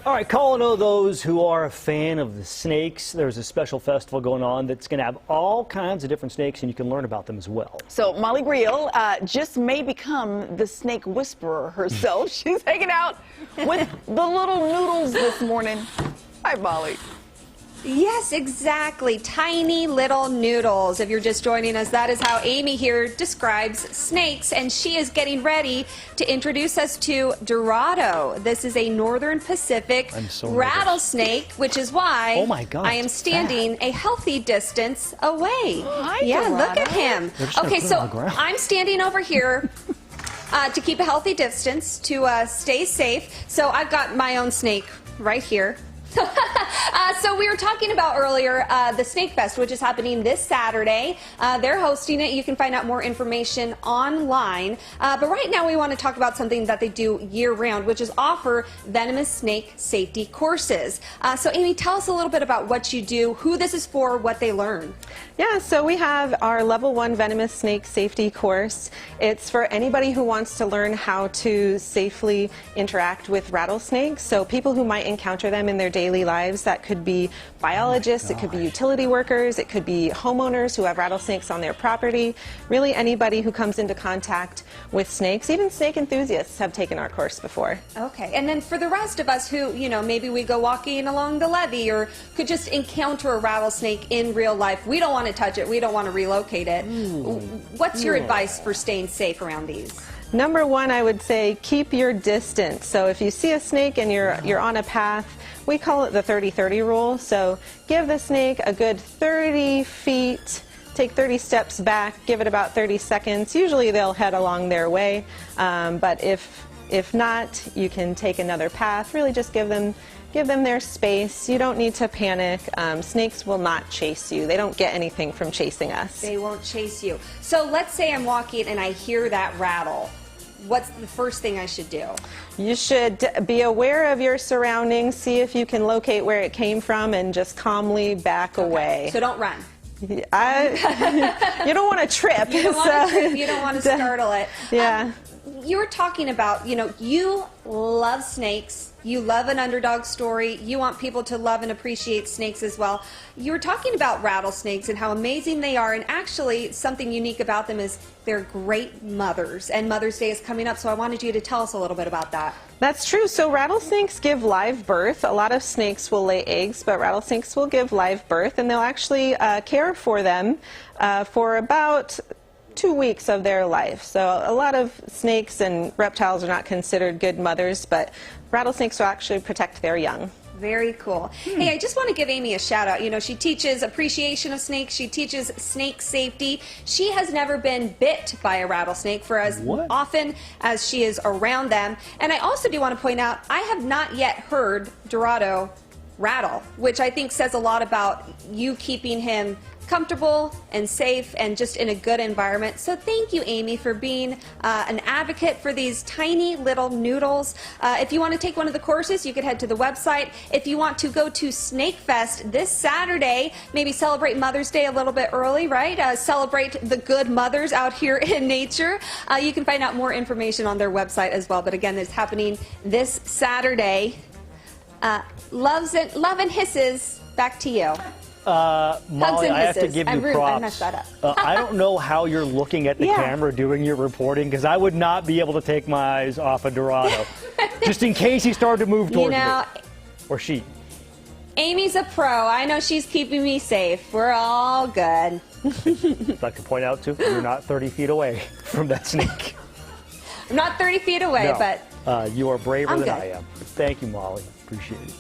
All right, calling all those who are a fan of the snakes. There's a special festival going on that's going to have all kinds of different snakes, and you can learn about them as well. So Molly Greel just may become the snake whisperer herself. She's hanging out with the little noodles this morning. Hi, Molly. Yes, exactly. Tiny little noodles. If you're just joining us, that is how Amy here describes snakes, and she is getting ready to introduce us to Dorado. This is a Northern Pacific rattlesnake, which is why I am standing a healthy distance away. Hi, yeah, Dorado. look at him. Okay, so I'm standing over here to keep a healthy distance, to stay safe. So I've got my own snake right here. So we were talking about earlier the Snake Fest, which is happening this Saturday. They're hosting it. You can find out more information online. But right now we want to talk about something that they do year-round, which is offer venomous snake safety courses. So Amy, tell us a little bit about what you do, who this is for, what they learn. Yeah, so we have our Level 1 Venomous Snake Safety course. It's for anybody who wants to learn how to safely interact with rattlesnakes. So people who might encounter them in their daily lives. That could be biologists, it could be utility workers, it could be homeowners who have rattlesnakes on their property. Really anybody who comes into contact with snakes. Even snake enthusiasts have taken our course before. Okay, and then for the rest of us who, you know, maybe we go walking along the levee or could just encounter a rattlesnake in real life. We don't want to touch it, we don't want to relocate it. What's your advice for staying safe around these? Number one, I would say keep your distance. So if you see a snake and you're on a path, we call it the 30-30 rule. So give the snake a good 30 feet, take 30 steps back, give it about 30 seconds. Usually they'll head along their way, but if not, you can take another path. Really just give them their space. You don't need to panic. Snakes will not chase you. They don't get anything from chasing us. They won't chase you. So let's say I'm walking and I hear that rattle. What's the first thing I should do? You should be aware of your surroundings, see if you can locate where it came from, and just calmly back away. So don't run. You don't want to trip. You don't want to trip. You don't want to startle it. Yeah. You were talking about, you know, you love snakes. You love an underdog story. You want people to love and appreciate snakes as well. You were talking about rattlesnakes and how amazing they are, and actually something unique about them is they're great mothers, and Mother's Day is coming up, so I wanted you to tell us a little bit about that. That's true. So rattlesnakes give live birth. A lot of snakes will lay eggs, but rattlesnakes will give live birth, and they'll actually care for them for about 2 weeks of their life. So a lot of snakes and reptiles are not considered good mothers, but rattlesnakes will actually protect their young. Very cool. Hey, I just want to give Amy a shout out. You know, she teaches appreciation of snakes. She teaches snake safety. She has never been bit by a rattlesnake for as often as she is around them. And I also do want to point out, I have not yet heard Dorado rattle, which I think says a lot about you keeping him comfortable and safe and just in a good environment. So thank you, Amy, for being an advocate for these tiny little noodles. If you want to take one of the courses, you could head to the website. If you want to go to Snake Fest this Saturday, maybe celebrate Mother's Day a little bit early, right? Celebrate the good mothers out here in nature. You can find out more information on their website as well. But again, it's happening this Saturday. Love and hisses, back to you. Molly, I have to give you props. I messed that up. I don't know how you're looking at the camera doing your reporting, because I would not be able to take my eyes off of Dorado, just in case he started to move towards me. Or she. Amy's a pro. I know she's keeping me safe. We're all good. I'd like to point out, too, you're not 30 feet away from that snake. I'm not 30 feet away, but... you are braver than I am. Thank you, Molly. Appreciate it.